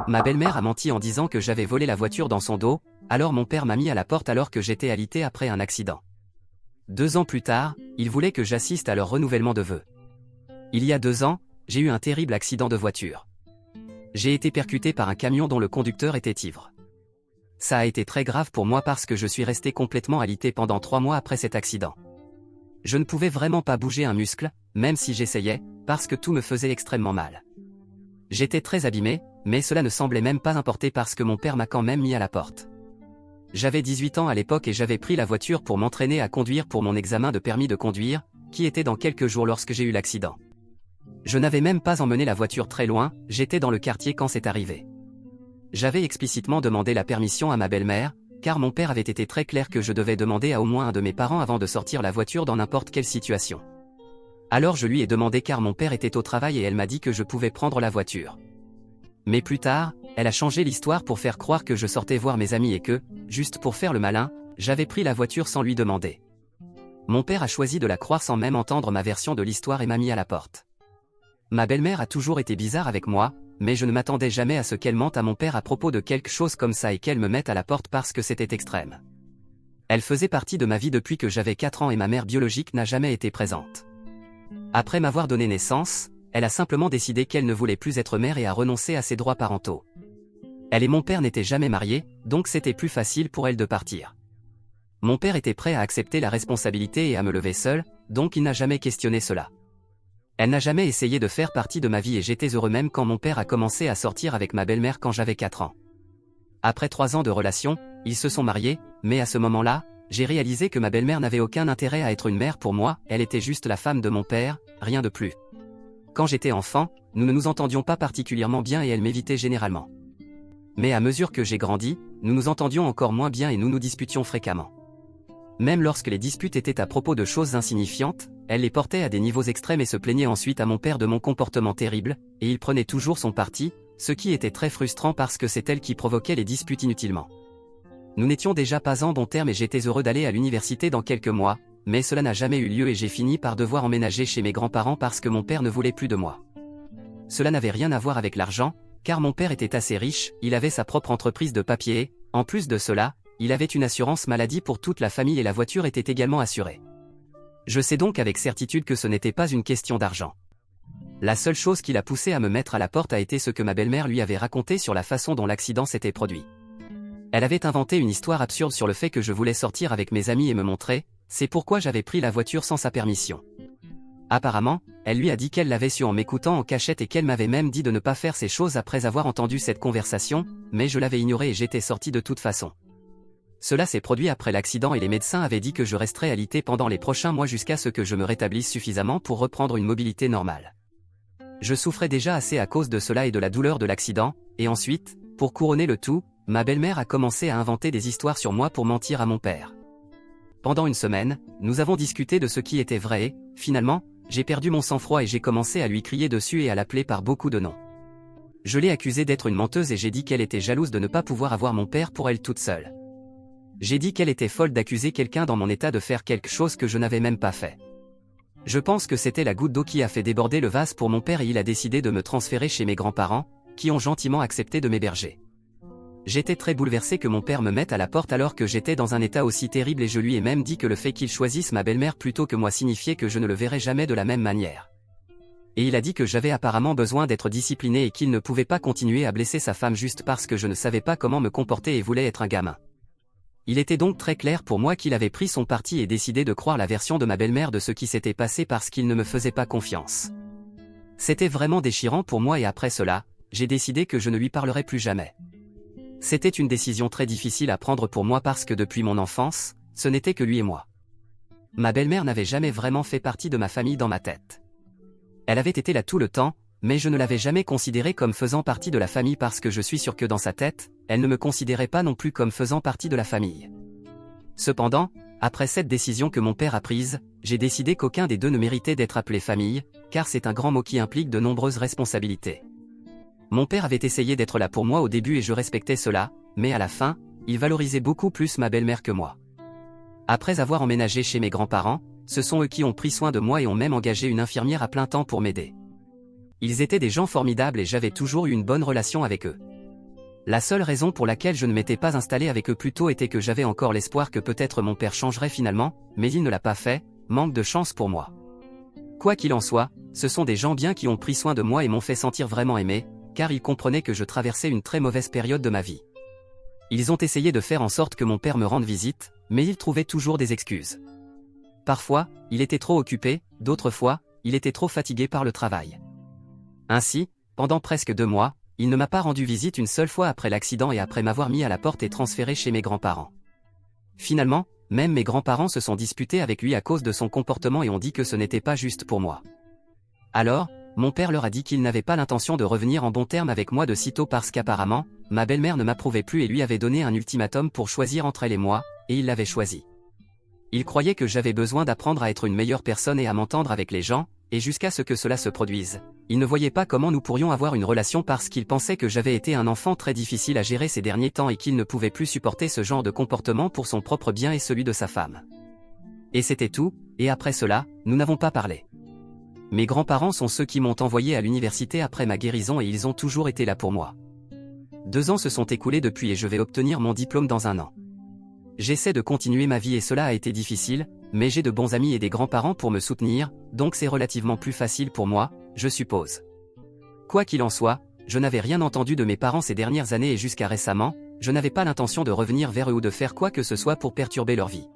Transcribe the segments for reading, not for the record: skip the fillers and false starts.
Ma belle-mère a menti en disant que j'avais volé la voiture dans son dos, alors mon père m'a mis à la porte alors que j'étais alité après un accident. 2 ans plus tard, ils voulaient que j'assiste à leur renouvellement de vœux. Il y a 2 ans, j'ai eu un terrible accident de voiture. J'ai été percuté par un camion dont le conducteur était ivre. Ça a été très grave pour moi parce que je suis resté complètement alité pendant 3 mois après cet accident. Je ne pouvais vraiment pas bouger un muscle, même si j'essayais, parce que tout me faisait extrêmement mal. J'étais très abîmé, mais cela ne semblait même pas importer parce que mon père m'a quand même mis à la porte. J'avais 18 ans à l'époque et j'avais pris la voiture pour m'entraîner à conduire pour mon examen de permis de conduire, qui était dans quelques jours lorsque j'ai eu l'accident. Je n'avais même pas emmené la voiture très loin, j'étais dans le quartier quand c'est arrivé. J'avais explicitement demandé la permission à ma belle-mère, car mon père avait été très clair que je devais demander à au moins un de mes parents avant de sortir la voiture dans n'importe quelle situation. Alors je lui ai demandé car mon père était au travail et elle m'a dit que je pouvais prendre la voiture. Mais plus tard, elle a changé l'histoire pour faire croire que je sortais voir mes amis et que, juste pour faire le malin, j'avais pris la voiture sans lui demander. Mon père a choisi de la croire sans même entendre ma version de l'histoire et m'a mis à la porte. Ma belle-mère a toujours été bizarre avec moi, mais je ne m'attendais jamais à ce qu'elle mente à mon père à propos de quelque chose comme ça et qu'elle me mette à la porte parce que c'était extrême. Elle faisait partie de ma vie depuis que j'avais 4 ans et ma mère biologique n'a jamais été présente. Après m'avoir donné naissance, elle a simplement décidé qu'elle ne voulait plus être mère et a renoncé à ses droits parentaux. Elle et mon père n'étaient jamais mariés, donc c'était plus facile pour elle de partir. Mon père était prêt à accepter la responsabilité et à me lever seul, donc il n'a jamais questionné cela. Elle n'a jamais essayé de faire partie de ma vie et j'étais heureux même quand mon père a commencé à sortir avec ma belle-mère quand j'avais 4 ans. Après 3 ans de relation, ils se sont mariés, mais à ce moment-là, j'ai réalisé que ma belle-mère n'avait aucun intérêt à être une mère pour moi, elle était juste la femme de mon père, rien de plus. Quand j'étais enfant, nous ne nous entendions pas particulièrement bien et elle m'évitait généralement. Mais à mesure que j'ai grandi, nous nous entendions encore moins bien et nous nous disputions fréquemment. Même lorsque les disputes étaient à propos de choses insignifiantes, elle les portait à des niveaux extrêmes et se plaignait ensuite à mon père de mon comportement terrible, et il prenait toujours son parti, ce qui était très frustrant parce que c'est elle qui provoquait les disputes inutilement. Nous n'étions déjà pas en bons termes et j'étais heureux d'aller à l'université dans quelques mois, mais cela n'a jamais eu lieu et j'ai fini par devoir emménager chez mes grands-parents parce que mon père ne voulait plus de moi. Cela n'avait rien à voir avec l'argent, car mon père était assez riche, il avait sa propre entreprise de papier et, en plus de cela, il avait une assurance maladie pour toute la famille et la voiture était également assurée. Je sais donc avec certitude que ce n'était pas une question d'argent. La seule chose qui l'a poussé à me mettre à la porte a été ce que ma belle-mère lui avait raconté sur la façon dont l'accident s'était produit. Elle avait inventé une histoire absurde sur le fait que je voulais sortir avec mes amis et me montrer, c'est pourquoi j'avais pris la voiture sans sa permission. Apparemment, elle lui a dit qu'elle l'avait su en m'écoutant en cachette et qu'elle m'avait même dit de ne pas faire ces choses après avoir entendu cette conversation, mais je l'avais ignoré et j'étais sorti de toute façon. Cela s'est produit après l'accident et les médecins avaient dit que je resterais alité pendant les prochains mois jusqu'à ce que je me rétablisse suffisamment pour reprendre une mobilité normale. Je souffrais déjà assez à cause de cela et de la douleur de l'accident, et ensuite, pour couronner le tout, ma belle-mère a commencé à inventer des histoires sur moi pour mentir à mon père. Pendant une semaine, nous avons discuté de ce qui était vrai et, finalement, j'ai perdu mon sang-froid et j'ai commencé à lui crier dessus et à l'appeler par beaucoup de noms. Je l'ai accusée d'être une menteuse et j'ai dit qu'elle était jalouse de ne pas pouvoir avoir mon père pour elle toute seule. J'ai dit qu'elle était folle d'accuser quelqu'un dans mon état de faire quelque chose que je n'avais même pas fait. Je pense que c'était la goutte d'eau qui a fait déborder le vase pour mon père et il a décidé de me transférer chez mes grands-parents, qui ont gentiment accepté de m'héberger. J'étais très bouleversé que mon père me mette à la porte alors que j'étais dans un état aussi terrible et je lui ai même dit que le fait qu'il choisisse ma belle-mère plutôt que moi signifiait que je ne le verrais jamais de la même manière. Et il a dit que j'avais apparemment besoin d'être discipliné et qu'il ne pouvait pas continuer à blesser sa femme juste parce que je ne savais pas comment me comporter et voulais être un gamin. Il était donc très clair pour moi qu'il avait pris son parti et décidé de croire la version de ma belle-mère de ce qui s'était passé parce qu'il ne me faisait pas confiance. C'était vraiment déchirant pour moi et après cela, j'ai décidé que je ne lui parlerai plus jamais. C'était une décision très difficile à prendre pour moi parce que depuis mon enfance, ce n'était que lui et moi. Ma belle-mère n'avait jamais vraiment fait partie de ma famille dans ma tête. Elle avait été là tout le temps, mais je ne l'avais jamais considérée comme faisant partie de la famille parce que je suis sûr que dans sa tête, elle ne me considérait pas non plus comme faisant partie de la famille. Cependant, après cette décision que mon père a prise, j'ai décidé qu'aucun des deux ne méritait d'être appelé famille, car c'est un grand mot qui implique de nombreuses responsabilités. Mon père avait essayé d'être là pour moi au début et je respectais cela, mais à la fin, il valorisait beaucoup plus ma belle-mère que moi. Après avoir emménagé chez mes grands-parents, ce sont eux qui ont pris soin de moi et ont même engagé une infirmière à plein temps pour m'aider. Ils étaient des gens formidables et j'avais toujours eu une bonne relation avec eux. La seule raison pour laquelle je ne m'étais pas installé avec eux plus tôt était que j'avais encore l'espoir que peut-être mon père changerait finalement, mais il ne l'a pas fait, manque de chance pour moi. Quoi qu'il en soit, ce sont des gens bien qui ont pris soin de moi et m'ont fait sentir vraiment aimé, car ils comprenaient que je traversais une très mauvaise période de ma vie. Ils ont essayé de faire en sorte que mon père me rende visite, mais ils trouvaient toujours des excuses. Parfois, il était trop occupé, d'autres fois, il était trop fatigué par le travail. Ainsi, pendant presque 2 mois, il ne m'a pas rendu visite une seule fois après l'accident et après m'avoir mis à la porte et transféré chez mes grands-parents. Finalement, même mes grands-parents se sont disputés avec lui à cause de son comportement et ont dit que ce n'était pas juste pour moi. Alors, mon père leur a dit qu'il n'avait pas l'intention de revenir en bon terme avec moi de sitôt parce qu'apparemment, ma belle-mère ne m'approuvait plus et lui avait donné un ultimatum pour choisir entre elle et moi, et il l'avait choisi. Il croyait que j'avais besoin d'apprendre à être une meilleure personne et à m'entendre avec les gens, et jusqu'à ce que cela se produise. Il ne voyait pas comment nous pourrions avoir une relation parce qu'il pensait que j'avais été un enfant très difficile à gérer ces derniers temps et qu'il ne pouvait plus supporter ce genre de comportement pour son propre bien et celui de sa femme. Et c'était tout, et après cela, nous n'avons pas parlé. Mes grands-parents sont ceux qui m'ont envoyé à l'université après ma guérison et ils ont toujours été là pour moi. 2 ans se sont écoulés depuis et je vais obtenir mon diplôme dans 1 an. J'essaie de continuer ma vie et cela a été difficile, mais j'ai de bons amis et des grands-parents pour me soutenir, donc c'est relativement plus facile pour moi, je suppose. Quoi qu'il en soit, je n'avais rien entendu de mes parents ces dernières années et jusqu'à récemment, je n'avais pas l'intention de revenir vers eux ou de faire quoi que ce soit pour perturber leur vie.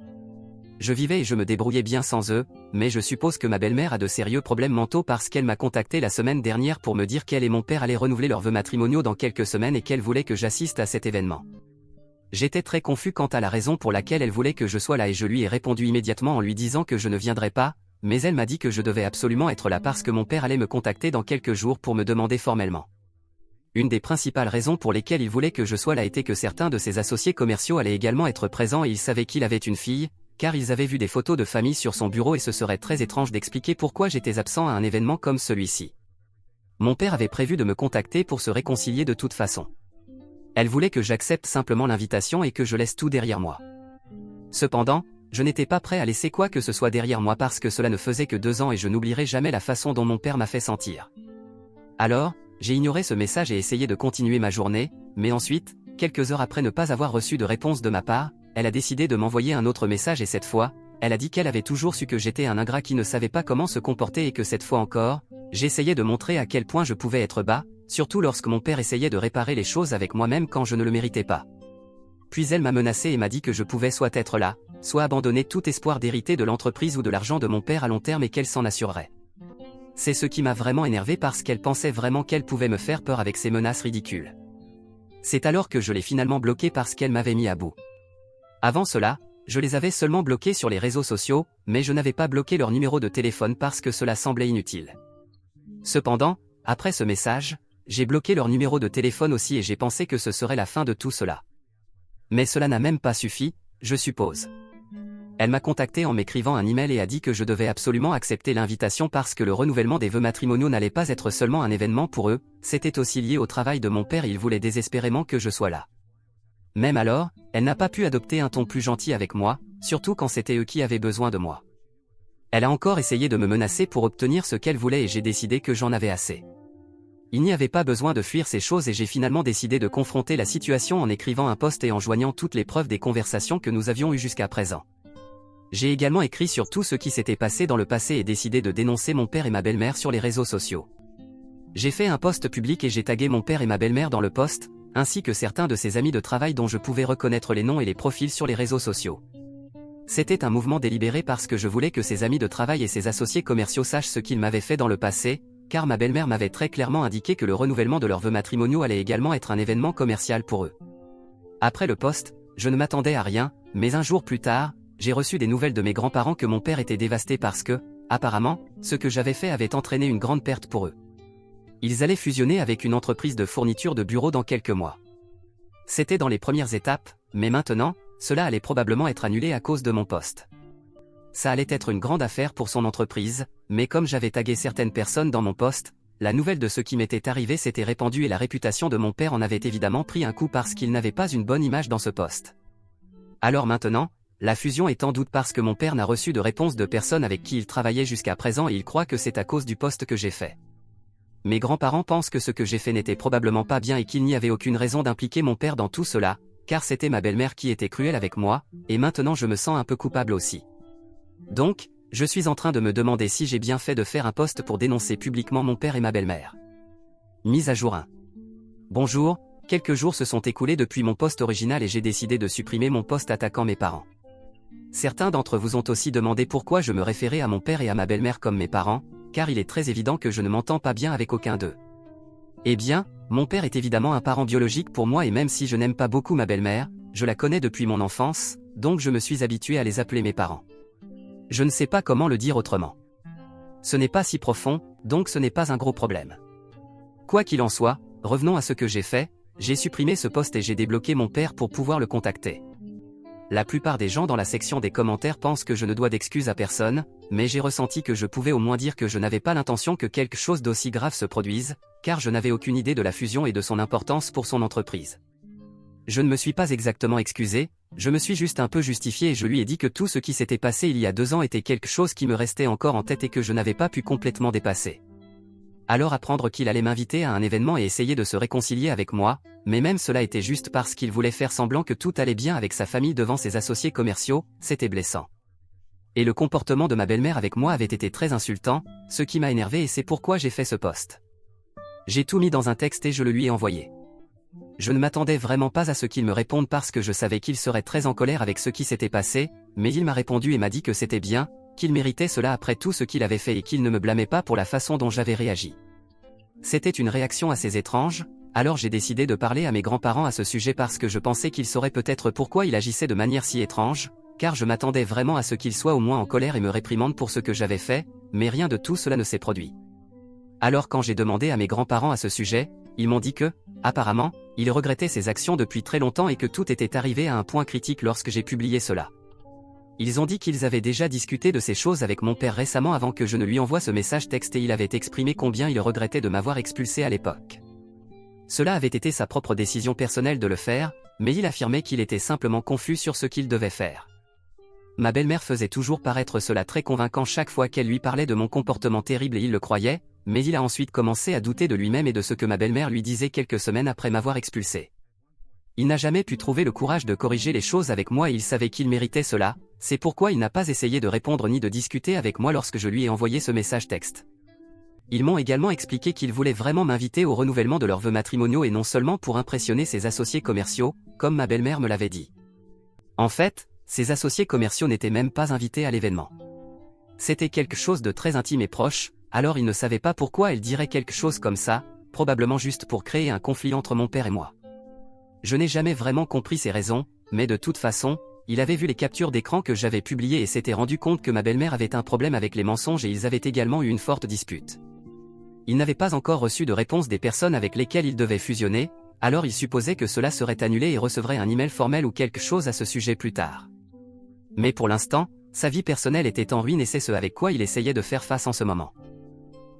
Je vivais et je me débrouillais bien sans eux, mais je suppose que ma belle-mère a de sérieux problèmes mentaux parce qu'elle m'a contacté la semaine dernière pour me dire qu'elle et mon père allaient renouveler leurs vœux matrimoniaux dans quelques semaines et qu'elle voulait que j'assiste à cet événement. J'étais très confus quant à la raison pour laquelle elle voulait que je sois là et je lui ai répondu immédiatement en lui disant que je ne viendrais pas, mais elle m'a dit que je devais absolument être là parce que mon père allait me contacter dans quelques jours pour me demander formellement. Une des principales raisons pour lesquelles il voulait que je sois là était que certains de ses associés commerciaux allaient également être présents et ils savaient qu'il avait une fille, car ils avaient vu des photos de famille sur son bureau et ce serait très étrange d'expliquer pourquoi j'étais absent à un événement comme celui-ci. Mon père avait prévu de me contacter pour se réconcilier de toute façon. Elle voulait que j'accepte simplement l'invitation et que je laisse tout derrière moi. Cependant, je n'étais pas prêt à laisser quoi que ce soit derrière moi parce que cela ne faisait que 2 ans et je n'oublierai jamais la façon dont mon père m'a fait sentir. Alors, j'ai ignoré ce message et essayé de continuer ma journée, mais ensuite, quelques heures après ne pas avoir reçu de réponse de ma part, elle a décidé de m'envoyer un autre message et cette fois, elle a dit qu'elle avait toujours su que j'étais un ingrat qui ne savait pas comment se comporter et que cette fois encore, j'essayais de montrer à quel point je pouvais être bas, surtout lorsque mon père essayait de réparer les choses avec moi-même quand je ne le méritais pas. Puis elle m'a menacé et m'a dit que je pouvais soit être là, soit abandonner tout espoir d'hériter de l'entreprise ou de l'argent de mon père à long terme et qu'elle s'en assurerait. C'est ce qui m'a vraiment énervé parce qu'elle pensait vraiment qu'elle pouvait me faire peur avec ses menaces ridicules. C'est alors que je l'ai finalement bloquée parce qu'elle m'avait mis à bout. Avant cela, je les avais seulement bloqués sur les réseaux sociaux, mais je n'avais pas bloqué leur numéro de téléphone parce que cela semblait inutile. Cependant, après ce message, j'ai bloqué leur numéro de téléphone aussi et j'ai pensé que ce serait la fin de tout cela. Mais cela n'a même pas suffi, je suppose. Elle m'a contacté en m'écrivant un email et a dit que je devais absolument accepter l'invitation parce que le renouvellement des vœux matrimoniaux n'allait pas être seulement un événement pour eux, c'était aussi lié au travail de mon père et il voulait désespérément que je sois là. Même alors, elle n'a pas pu adopter un ton plus gentil avec moi, surtout quand c'était eux qui avaient besoin de moi. Elle a encore essayé de me menacer pour obtenir ce qu'elle voulait et j'ai décidé que j'en avais assez. Il n'y avait pas besoin de fuir ces choses et j'ai finalement décidé de confronter la situation en écrivant un post et en joignant toutes les preuves des conversations que nous avions eues jusqu'à présent. J'ai également écrit sur tout ce qui s'était passé dans le passé et décidé de dénoncer mon père et ma belle-mère sur les réseaux sociaux. J'ai fait un post public et j'ai tagué mon père et ma belle-mère dans le post, ainsi que certains de ses amis de travail dont je pouvais reconnaître les noms et les profils sur les réseaux sociaux. C'était un mouvement délibéré parce que je voulais que ses amis de travail et ses associés commerciaux sachent ce qu'ils m'avaient fait dans le passé, car ma belle-mère m'avait très clairement indiqué que le renouvellement de leurs vœux matrimoniaux allait également être un événement commercial pour eux. Après le post, je ne m'attendais à rien, mais un jour plus tard, j'ai reçu des nouvelles de mes grands-parents que mon père était dévasté parce que, apparemment, ce que j'avais fait avait entraîné une grande perte pour eux. Ils allaient fusionner avec une entreprise de fourniture de bureaux dans quelques mois. C'était dans les premières étapes, mais maintenant, cela allait probablement être annulé à cause de mon poste. Ça allait être une grande affaire pour son entreprise, mais comme j'avais tagué certaines personnes dans mon poste, la nouvelle de ce qui m'était arrivé s'était répandue et la réputation de mon père en avait évidemment pris un coup parce qu'il n'avait pas une bonne image dans ce poste. Alors maintenant, la fusion est en doute parce que mon père n'a reçu de réponse de personne avec qui il travaillait jusqu'à présent et il croit que c'est à cause du poste que j'ai fait. mes grands-parents pensent que ce que j'ai fait n'était probablement pas bien et qu'il n'y avait aucune raison d'impliquer mon père dans tout cela, car c'était ma belle-mère qui était cruelle avec moi, et maintenant je me sens un peu coupable aussi. Donc, je suis en train de me demander si j'ai bien fait de faire un post pour dénoncer publiquement mon père et ma belle-mère. Mise à jour 1. Bonjour, quelques jours se sont écoulés depuis mon post original et j'ai décidé de supprimer mon post attaquant mes parents. Certains d'entre vous ont aussi demandé pourquoi je me référais à mon père et à ma belle-mère comme mes parents, car il est très évident que je ne m'entends pas bien avec aucun d'eux. Eh bien, mon père est évidemment un parent biologique pour moi et même si je n'aime pas beaucoup ma belle-mère, je la connais depuis mon enfance, donc je me suis habitué à les appeler mes parents. Je ne sais pas comment le dire autrement. Ce n'est pas si profond, donc ce n'est pas un gros problème. Quoi qu'il en soit, revenons à ce que j'ai fait, j'ai supprimé ce post et j'ai débloqué mon père pour pouvoir le contacter. La plupart des gens dans la section des commentaires pensent que je ne dois d'excuses à personne, mais j'ai ressenti que je pouvais au moins dire que je n'avais pas l'intention que quelque chose d'aussi grave se produise, car je n'avais aucune idée de la fusion et de son importance pour son entreprise. Je ne me suis pas exactement excusé, je me suis juste un peu justifié et je lui ai dit que tout ce qui s'était passé il y a 2 ans était quelque chose qui me restait encore en tête et que je n'avais pas pu complètement dépasser. Alors apprendre qu'il allait m'inviter à un événement et essayer de se réconcilier avec moi, mais même cela était juste parce qu'il voulait faire semblant que tout allait bien avec sa famille devant ses associés commerciaux, c'était blessant. Et le comportement de ma belle-mère avec moi avait été très insultant, ce qui m'a énervé et c'est pourquoi j'ai fait ce post. J'ai tout mis dans un texte et je le lui ai envoyé. Je ne m'attendais vraiment pas à ce qu'il me réponde parce que je savais qu'il serait très en colère avec ce qui s'était passé, mais il m'a répondu et m'a dit que c'était bien, qu'il méritait cela après tout ce qu'il avait fait et qu'il ne me blâmait pas pour la façon dont j'avais réagi. C'était une réaction assez étrange, alors j'ai décidé de parler à mes grands-parents à ce sujet parce que je pensais qu'ils sauraient peut-être pourquoi il agissait de manière si étrange, car je m'attendais vraiment à ce qu'il soit au moins en colère et me réprimande pour ce que j'avais fait, mais rien de tout cela ne s'est produit. Alors quand j'ai demandé à mes grands-parents à ce sujet, ils m'ont dit que, apparemment, ils regrettaient ces actions depuis très longtemps et que tout était arrivé à un point critique lorsque j'ai publié cela. Ils ont dit qu'ils avaient déjà discuté de ces choses avec mon père récemment avant que je ne lui envoie ce message texte et il avait exprimé combien il regrettait de m'avoir expulsé à l'époque. Cela avait été sa propre décision personnelle de le faire, mais il affirmait qu'il était simplement confus sur ce qu'il devait faire. Ma belle-mère faisait toujours paraître cela très convaincant chaque fois qu'elle lui parlait de mon comportement terrible et il le croyait, mais il a ensuite commencé à douter de lui-même et de ce que ma belle-mère lui disait quelques semaines après m'avoir expulsé. Il n'a jamais pu trouver le courage de corriger les choses avec moi et il savait qu'il méritait cela, c'est pourquoi il n'a pas essayé de répondre ni de discuter avec moi lorsque je lui ai envoyé ce message texte. Ils m'ont également expliqué qu'ils voulaient vraiment m'inviter au renouvellement de leurs vœux matrimoniaux et non seulement pour impressionner ses associés commerciaux, comme ma belle-mère me l'avait dit. En fait, ses associés commerciaux n'étaient même pas invités à l'événement. C'était quelque chose de très intime et proche, alors ils ne savaient pas pourquoi elle dirait quelque chose comme ça, probablement juste pour créer un conflit entre mon père et moi. Je n'ai jamais vraiment compris ces raisons, mais de toute façon, il avait vu les captures d'écran que j'avais publiées et s'était rendu compte que ma belle-mère avait un problème avec les mensonges et ils avaient également eu une forte dispute. Il n'avait pas encore reçu de réponse des personnes avec lesquelles il devait fusionner, alors il supposait que cela serait annulé et recevrait un email formel ou quelque chose à ce sujet plus tard. Mais pour l'instant, sa vie personnelle était en ruine et c'est ce avec quoi il essayait de faire face en ce moment.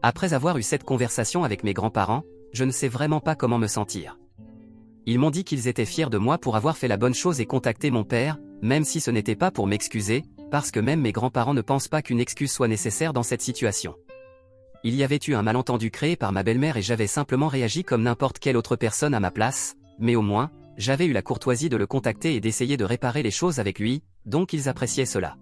Après avoir eu cette conversation avec mes grands-parents, je ne sais vraiment pas comment me sentir. Ils m'ont dit qu'ils étaient fiers de moi pour avoir fait la bonne chose et contacté mon père, même si ce n'était pas pour m'excuser, parce que même mes grands-parents ne pensent pas qu'une excuse soit nécessaire dans cette situation. Il y avait eu un malentendu créé par ma belle-mère et j'avais simplement réagi comme n'importe quelle autre personne à ma place, mais au moins, j'avais eu la courtoisie de le contacter et d'essayer de réparer les choses avec lui, donc ils appréciaient cela.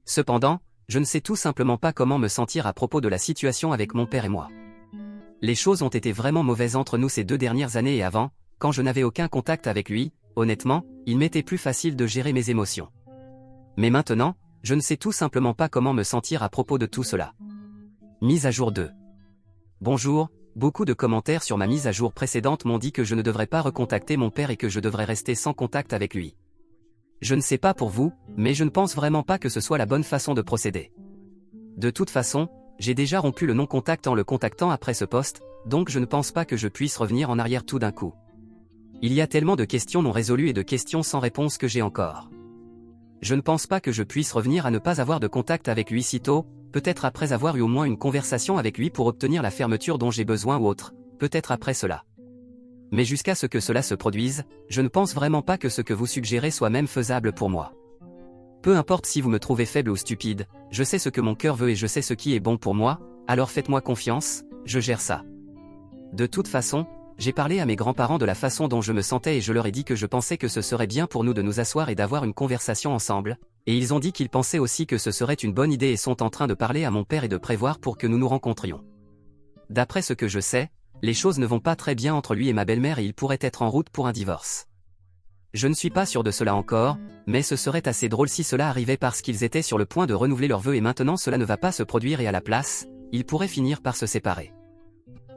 Cependant, je ne sais tout simplement pas comment me sentir à propos de la situation avec mon père et moi. Les choses ont été vraiment mauvaises entre nous ces 2 dernières années et avant, quand je n'avais aucun contact avec lui, honnêtement, il m'était plus facile de gérer mes émotions. Mais maintenant, je ne sais tout simplement pas comment me sentir à propos de tout cela. Mise à jour 2. Bonjour, beaucoup de commentaires sur ma mise à jour précédente m'ont dit que je ne devrais pas recontacter mon père et que je devrais rester sans contact avec lui. Je ne sais pas pour vous, mais je ne pense vraiment pas que ce soit la bonne façon de procéder. De toute façon, j'ai déjà rompu le non-contact en le contactant après ce post, donc je ne pense pas que je puisse revenir en arrière tout d'un coup. Il y a tellement de questions non résolues et de questions sans réponse que j'ai encore. Je ne pense pas que je puisse revenir à ne pas avoir de contact avec lui sitôt, peut-être après avoir eu au moins une conversation avec lui pour obtenir la fermeture dont j'ai besoin ou autre, peut-être après cela. Mais jusqu'à ce que cela se produise, je ne pense vraiment pas que ce que vous suggérez soit même faisable pour moi. Peu importe si vous me trouvez faible ou stupide, je sais ce que mon cœur veut et je sais ce qui est bon pour moi, alors faites-moi confiance, je gère ça. De toute façon, j'ai parlé à mes grands-parents de la façon dont je me sentais et je leur ai dit que je pensais que ce serait bien pour nous de nous asseoir et d'avoir une conversation ensemble, et ils ont dit qu'ils pensaient aussi que ce serait une bonne idée et sont en train de parler à mon père et de prévoir pour que nous nous rencontrions. D'après ce que je sais, les choses ne vont pas très bien entre lui et ma belle-mère et il pourrait être en route pour un divorce. Je ne suis pas sûr de cela encore, mais ce serait assez drôle si cela arrivait parce qu'ils étaient sur le point de renouveler leurs vœux et maintenant cela ne va pas se produire et à la place, ils pourraient finir par se séparer.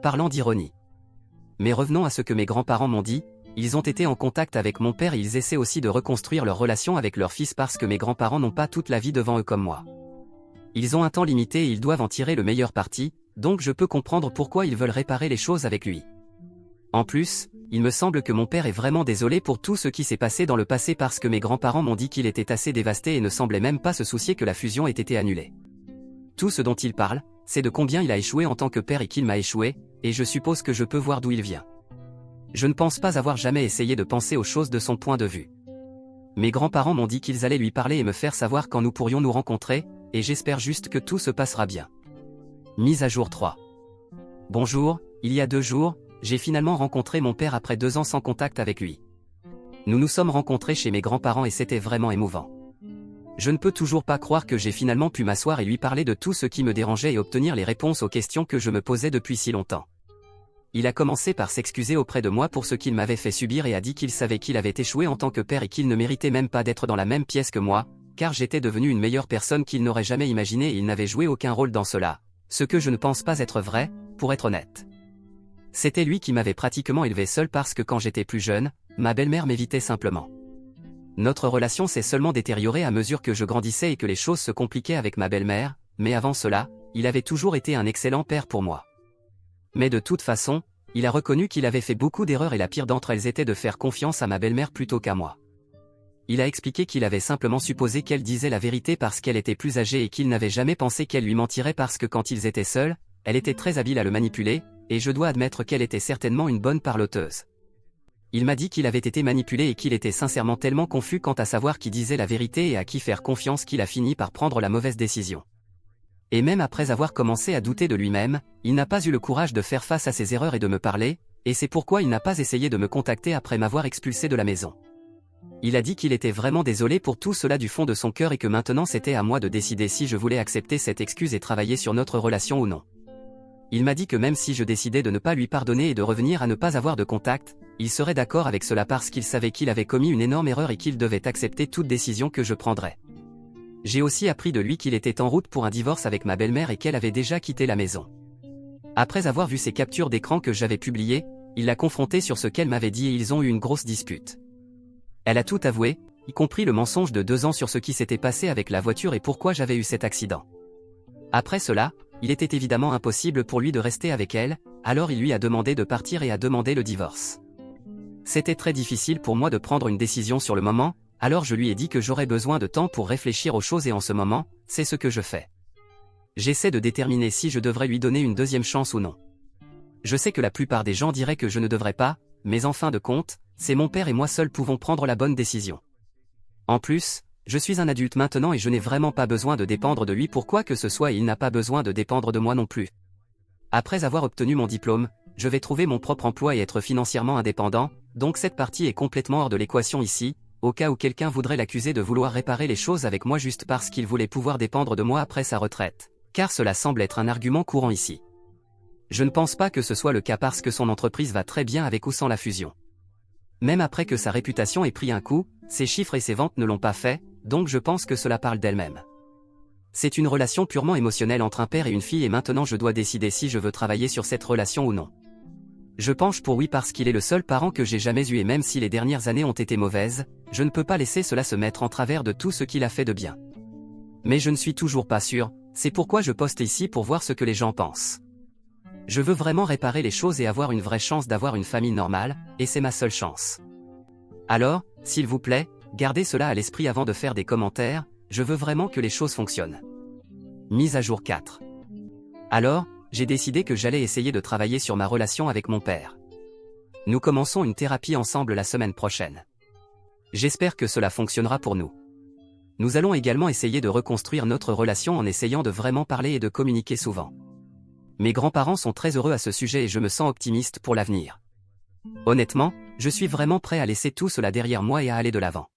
Parlant d'ironie. Mais revenons à ce que mes grands-parents m'ont dit, ils ont été en contact avec mon père et ils essaient aussi de reconstruire leur relation avec leur fils parce que mes grands-parents n'ont pas toute la vie devant eux comme moi. Ils ont un temps limité et ils doivent en tirer le meilleur parti, donc je peux comprendre pourquoi ils veulent réparer les choses avec lui. En plus, il me semble que mon père est vraiment désolé pour tout ce qui s'est passé dans le passé parce que mes grands-parents m'ont dit qu'il était assez dévasté et ne semblait même pas se soucier que la fusion ait été annulée. Tout ce dont il parle, c'est de combien il a échoué en tant que père et qu'il m'a échoué, et je suppose que je peux voir d'où il vient. Je ne pense pas avoir jamais essayé de penser aux choses de son point de vue. Mes grands-parents m'ont dit qu'ils allaient lui parler et me faire savoir quand nous pourrions nous rencontrer, et j'espère juste que tout se passera bien. Mise à jour 3. Bonjour, il y a 2 jours, j'ai finalement rencontré mon père après 2 ans sans contact avec lui. Nous nous sommes rencontrés chez mes grands-parents et c'était vraiment émouvant. Je ne peux toujours pas croire que j'ai finalement pu m'asseoir et lui parler de tout ce qui me dérangeait et obtenir les réponses aux questions que je me posais depuis si longtemps. Il a commencé par s'excuser auprès de moi pour ce qu'il m'avait fait subir et a dit qu'il savait qu'il avait échoué en tant que père et qu'il ne méritait même pas d'être dans la même pièce que moi, car j'étais devenu une meilleure personne qu'il n'aurait jamais imaginé et il n'avait joué aucun rôle dans cela, ce que je ne pense pas être vrai, pour être honnête. C'était lui qui m'avait pratiquement élevé seul parce que quand j'étais plus jeune, ma belle-mère m'évitait simplement. Notre relation s'est seulement détériorée à mesure que je grandissais et que les choses se compliquaient avec ma belle-mère, mais avant cela, il avait toujours été un excellent père pour moi. Mais de toute façon, il a reconnu qu'il avait fait beaucoup d'erreurs et la pire d'entre elles était de faire confiance à ma belle-mère plutôt qu'à moi. Il a expliqué qu'il avait simplement supposé qu'elle disait la vérité parce qu'elle était plus âgée et qu'il n'avait jamais pensé qu'elle lui mentirait parce que quand ils étaient seuls, elle était très habile à le manipuler, et je dois admettre qu'elle était certainement une bonne parloteuse. Il m'a dit qu'il avait été manipulé et qu'il était sincèrement tellement confus quant à savoir qui disait la vérité et à qui faire confiance qu'il a fini par prendre la mauvaise décision. Et même après avoir commencé à douter de lui-même, il n'a pas eu le courage de faire face à ses erreurs et de me parler, et c'est pourquoi il n'a pas essayé de me contacter après m'avoir expulsé de la maison. Il a dit qu'il était vraiment désolé pour tout cela du fond de son cœur et que maintenant c'était à moi de décider si je voulais accepter cette excuse et travailler sur notre relation ou non. Il m'a dit que même si je décidais de ne pas lui pardonner et de revenir à ne pas avoir de contact, il serait d'accord avec cela parce qu'il savait qu'il avait commis une énorme erreur et qu'il devait accepter toute décision que je prendrais. J'ai aussi appris de lui qu'il était en route pour un divorce avec ma belle-mère et qu'elle avait déjà quitté la maison. Après avoir vu ces captures d'écran que j'avais publiées, il l'a confrontée sur ce qu'elle m'avait dit et ils ont eu une grosse dispute. Elle a tout avoué, y compris le mensonge de 2 ans sur ce qui s'était passé avec la voiture et pourquoi j'avais eu cet accident. Après cela, il était évidemment impossible pour lui de rester avec elle, alors il lui a demandé de partir et a demandé le divorce. C'était très difficile pour moi de prendre une décision sur le moment, alors je lui ai dit que j'aurais besoin de temps pour réfléchir aux choses et en ce moment, c'est ce que je fais. J'essaie de déterminer si je devrais lui donner une 2e chance ou non. Je sais que la plupart des gens diraient que je ne devrais pas, mais en fin de compte, c'est mon père et moi seuls pouvons prendre la bonne décision. En plus, je suis un adulte maintenant et je n'ai vraiment pas besoin de dépendre de lui pour quoi que ce soit et il n'a pas besoin de dépendre de moi non plus. Après avoir obtenu mon diplôme, je vais trouver mon propre emploi et être financièrement indépendant, donc cette partie est complètement hors de l'équation ici, au cas où quelqu'un voudrait l'accuser de vouloir réparer les choses avec moi juste parce qu'il voulait pouvoir dépendre de moi après sa retraite, car cela semble être un argument courant ici. Je ne pense pas que ce soit le cas parce que son entreprise va très bien avec ou sans la fusion. Même après que sa réputation ait pris un coup, ses chiffres et ses ventes ne l'ont pas fait, donc je pense que cela parle d'elle-même. C'est une relation purement émotionnelle entre un père et une fille et maintenant je dois décider si je veux travailler sur cette relation ou non. Je penche pour oui parce qu'il est le seul parent que j'ai jamais eu et même si les dernières années ont été mauvaises, je ne peux pas laisser cela se mettre en travers de tout ce qu'il a fait de bien. Mais je ne suis toujours pas sûr, c'est pourquoi je poste ici pour voir ce que les gens pensent. Je veux vraiment réparer les choses et avoir une vraie chance d'avoir une famille normale, et c'est ma seule chance. Alors, s'il vous plaît, gardez cela à l'esprit avant de faire des commentaires, je veux vraiment que les choses fonctionnent. Mise à jour 4. Alors, j'ai décidé que j'allais essayer de travailler sur ma relation avec mon père. Nous commençons une thérapie ensemble la semaine prochaine. J'espère que cela fonctionnera pour nous. Nous allons également essayer de reconstruire notre relation en essayant de vraiment parler et de communiquer souvent. Mes grands-parents sont très heureux à ce sujet et je me sens optimiste pour l'avenir. Honnêtement, je suis vraiment prêt à laisser tout cela derrière moi et à aller de l'avant.